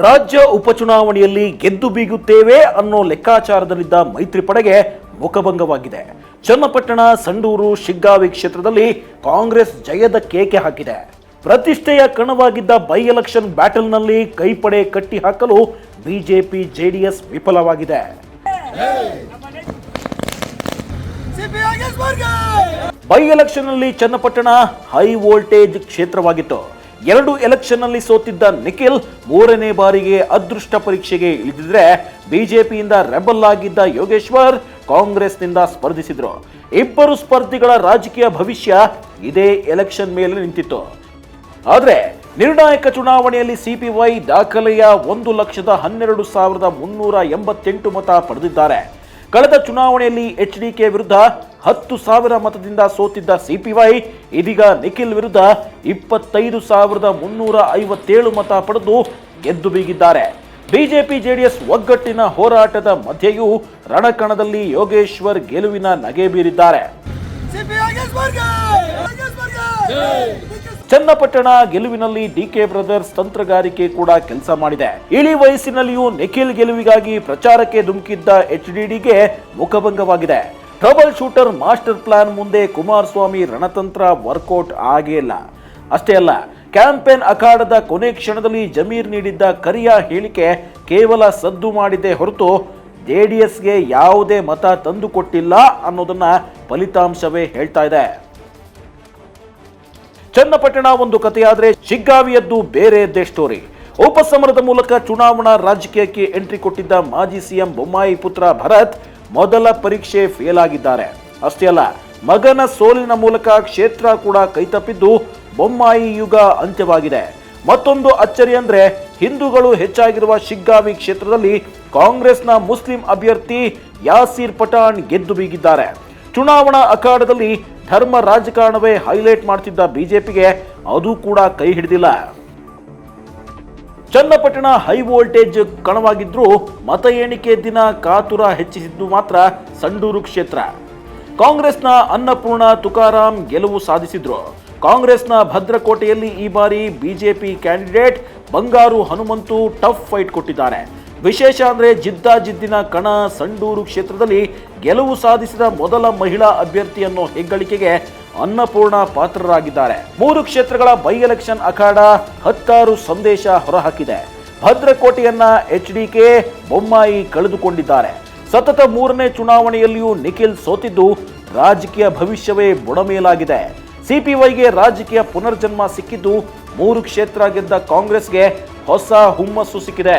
ರಾಜ್ಯ ಉಪಚುನಾವಣೆಯಲ್ಲಿ ಗೆದ್ದು ಬೀಗುತ್ತೇವೆ ಅನ್ನೋ ಲೆಕ್ಕಾಚಾರದಲ್ಲಿದ್ದ ಮೈತ್ರಿ ಪಡೆಗೆ ಮುಖಭಂಗವಾಗಿದೆ. ಚನ್ನಪಟ್ಟಣ, ಸಂಡೂರು, ಶಿಗ್ಗಾವಿ ಕ್ಷೇತ್ರದಲ್ಲಿ ಕಾಂಗ್ರೆಸ್ ಜಯದ ಕೇಕೆ ಹಾಕಿದೆ. ಪ್ರತಿಷ್ಠೆಯ ಕಣವಾಗಿದ್ದ ಬೈ ಎಲೆಕ್ಷನ್ ಬ್ಯಾಟಲ್ನಲ್ಲಿ ಕೈಪಡೆ ಕಟ್ಟಿ ಹಾಕಲು ಬಿಜೆಪಿ ಜೆಡಿಎಸ್ ವಿಫಲವಾಗಿದೆ. ಬೈ ಎಲೆಕ್ಷನ್ ನಲ್ಲಿ ಚನ್ನಪಟ್ಟಣ ಹೈ ವೋಲ್ಟೇಜ್ ಕ್ಷೇತ್ರವಾಗಿತ್ತು. 2 ಎಲೆಕ್ಷನ್ ನಲ್ಲಿ ಸೋತಿದ್ದ ನಿಖಿಲ್ 3ನೇ ಬಾರಿಗೆ ಅದೃಷ್ಟ ಪರೀಕ್ಷೆಗೆ ಇಳಿದಿದ್ರೆ ಬಿಜೆಪಿಯಿಂದ ರೆಬಲ್ ಆಗಿದ್ದ ಯೋಗೇಶ್ವರ್ ಕಾಂಗ್ರೆಸ್ನಿಂದ ಸ್ಪರ್ಧಿಸಿದ್ರು. ಇಬ್ಬರು ಸ್ಪರ್ಧಿಗಳ ರಾಜಕೀಯ ಭವಿಷ್ಯ ಇದೇ ಎಲೆಕ್ಷನ್ ಮೇಲೆ ನಿಂತಿತ್ತು. ಆದರೆ ನಿರ್ಣಾಯಕ ಚುನಾವಣೆಯಲ್ಲಿ ಸಿಪಿವೈ ದಾಖಲೆಯ 1,12,388 ಮತ ಪಡೆದಿದ್ದಾರೆ. ಕಳೆದ ಚುನಾವಣೆಯಲ್ಲಿ ಎಚ್ಡಿಕೆ ವಿರುದ್ಧ 10,000 ಮತದಿಂದ ಸೋತಿದ್ದ ಸಿಪಿವೈ ಇದೀಗ ನಿಖಿಲ್ ವಿರುದ್ಧ 25,357 ಮತ ಪಡೆದು ಗೆದ್ದು ಬೀಗಿದ್ದಾರೆ. ಬಿಜೆಪಿ ಜೆಡಿಎಸ್ ಒಗ್ಗಟ್ಟಿನ ಹೋರಾಟದ ಮಧ್ಯೆಯೂ ರಣಕಣದಲ್ಲಿ ಯೋಗೇಶ್ವರ್ ಗೆಲುವಿನ ನಗೆ ಬೀರಿದ್ದಾರೆ. ಚನ್ನಪಟ್ಟಣ ಗೆಲುವಿನಲ್ಲಿ ಡಿಕೆ ಬ್ರದರ್ಸ್ ತಂತ್ರಗಾರಿಕೆ ಕೂಡ ಕೆಲಸ ಮಾಡಿದೆ. ಇಳಿ ವಯಸ್ಸಿನಲ್ಲಿಯೂ ನಿಖಿಲ್ ಗೆಲುವಿಗಾಗಿ ಪ್ರಚಾರಕ್ಕೆ ಧುಮುಕಿದ್ದ ಎಚ್ಡಿಡಿಗೆ ಮುಖಭಂಗವಾಗಿದೆ. ಟ್ರಬಲ್ ಶೂಟರ್ ಮಾಸ್ಟರ್ ಪ್ಲಾನ್ ಮುಂದೆ ಕುಮಾರಸ್ವಾಮಿ ರಣತಂತ್ರ ವರ್ಕೌಟ್ ಆಗೇ ಇಲ್ಲ. ಅಷ್ಟೇ ಅಲ್ಲ, ಕ್ಯಾಂಪೇನ್ ಅಖಾಡದ ಕೊನೆ ಕ್ಷಣದಲ್ಲಿ ಜಮೀರ್ ನೀಡಿದ್ದ ಕರಿಯ ಹೇಳಿಕೆ ಕೇವಲ ಸದ್ದು ಮಾಡಿದ್ದೇ ಹೊರತು ಜೆಡಿಎಸ್ಗೆ ಯಾವುದೇ ಮತ ತಂದುಕೊಟ್ಟಿಲ್ಲ ಅನ್ನೋದನ್ನ ಫಲಿತಾಂಶವೇ ಹೇಳ್ತಾ ಇದೆ. ಚನ್ನಪಟ್ಟಣ ಒಂದು ಕಥೆಯಾದ್ರೆ ಶಿಗ್ಗಾವಿಯದ್ದು ಬೇರೆಯದ್ದೇ ಸ್ಟೋರಿ. ಉಪಸಮರದ ಮೂಲಕ ಚುನಾವಣಾ ರಾಜಕೀಯಕ್ಕೆ ಎಂಟ್ರಿ ಕೊಟ್ಟಿದ್ದ ಮಾಜಿ ಸಿಎಂ ಬೊಮ್ಮಾಯಿ ಪುತ್ರ ಭರತ್ ಮೊದಲ ಪರೀಕ್ಷೆ ಫೇಲ್ ಆಗಿದ್ದಾರೆ. ಅಷ್ಟೇ ಅಲ್ಲ, ಮಗನ ಸೋಲಿನ ಮೂಲಕ ಕ್ಷೇತ್ರ ಕೂಡ ಕೈತಪ್ಪಿದ್ದು ಬೊಮ್ಮಾಯಿ ಯುಗ ಅಂತ್ಯವಾಗಿದೆ. ಮತ್ತೊಂದು ಅಚ್ಚರಿ ಅಂದ್ರೆ ಹಿಂದೂಗಳು ಹೆಚ್ಚಾಗಿರುವ ಶಿಗ್ಗಾವಿ ಕ್ಷೇತ್ರದಲ್ಲಿ ಕಾಂಗ್ರೆಸ್ನ ಮುಸ್ಲಿಂ ಅಭ್ಯರ್ಥಿ ಯಾಸೀರ್ ಪಠಾಣ್ ಗೆದ್ದು ಬೀಗಿದ್ದಾರೆ. ಚುನಾವಣಾ ಅಖಾಡದಲ್ಲಿ ಧರ್ಮ ರಾಜಕಾರಣವೇ ಹೈಲೈಟ್ ಮಾಡ್ತಿದ್ದ ಬಿಜೆಪಿಗೆ ಅದು ಕೂಡ ಕೈ ಹಿಡಿದಿಲ್ಲ. ಚನ್ನಪಟ್ಟಣ ಹೈ ವೋಲ್ಟೇಜ್ ಕಣವಾಗಿದ್ರೂ ಮತ ಎಣಿಕೆ ದಿನ ಕಾತುರ ಹೆಚ್ಚಿಸಿದ್ದು ಮಾತ್ರ ಸಂಡೂರು ಕ್ಷೇತ್ರ. ಕಾಂಗ್ರೆಸ್ನ ಅನ್ನಪೂರ್ಣ ತುಕಾರಾಂ ಗೆಲುವು ಸಾಧಿಸಿದ್ರು. ಕಾಂಗ್ರೆಸ್ನ ಭದ್ರಕೋಟೆಯಲ್ಲಿ ಈ ಬಾರಿ ಬಿಜೆಪಿ ಕ್ಯಾಂಡಿಡೇಟ್ ಬಂಗಾರು ಹನುಮಂತು ಟಫ್ ಫೈಟ್ ಕೊಟ್ಟಿದ್ದಾರೆ. ವಿಶೇಷ ಅಂದ್ರೆ ಜಿದ್ದಾಜಿದ್ದಿನ ಕಣ ಸಂಡೂರು ಕ್ಷೇತ್ರದಲ್ಲಿ ಗೆಲುವು ಸಾಧಿಸಿದ ಮೊದಲ ಮಹಿಳಾ ಅಭ್ಯರ್ಥಿ ಅನ್ನೋ ಹೆಗ್ಗಳಿಕೆಗೆ ಅನ್ನಪೂರ್ಣ ಪಾತ್ರರಾಗಿದ್ದಾರೆ. 3 ಕ್ಷೇತ್ರಗಳ ಬೈ ಎಲೆಕ್ಷನ್ ಅಖಾಡ 16 ಸಂದೇಶ ಹೊರಹಾಕಿದೆ. ಭದ್ರಕೋಟೆಯನ್ನ ಎಚ್ಡಿಕೆ ಬೊಮ್ಮಾಯಿ ಕಳೆದುಕೊಂಡಿದ್ದಾರೆ. ಸತತ 3ನೇ ಚುನಾವಣೆಯಲ್ಲಿಯೂ ನಿಖಿಲ್ ಸೋತಿದ್ದು ರಾಜಕೀಯ ಭವಿಷ್ಯವೇ ಬುಡಮೇಲಾಗಿದೆ. ಸಿಪಿವೈಗೆ ರಾಜಕೀಯ ಪುನರ್ಜನ್ಮ ಸಿಕ್ಕಿದ್ದು 3 ಕ್ಷೇತ್ರ ಗೆದ್ದ ಕಾಂಗ್ರೆಸ್ಗೆ ಹೊಸ ಹುಮ್ಮಸ್ಸು ಸಿಕ್ಕಿದೆ.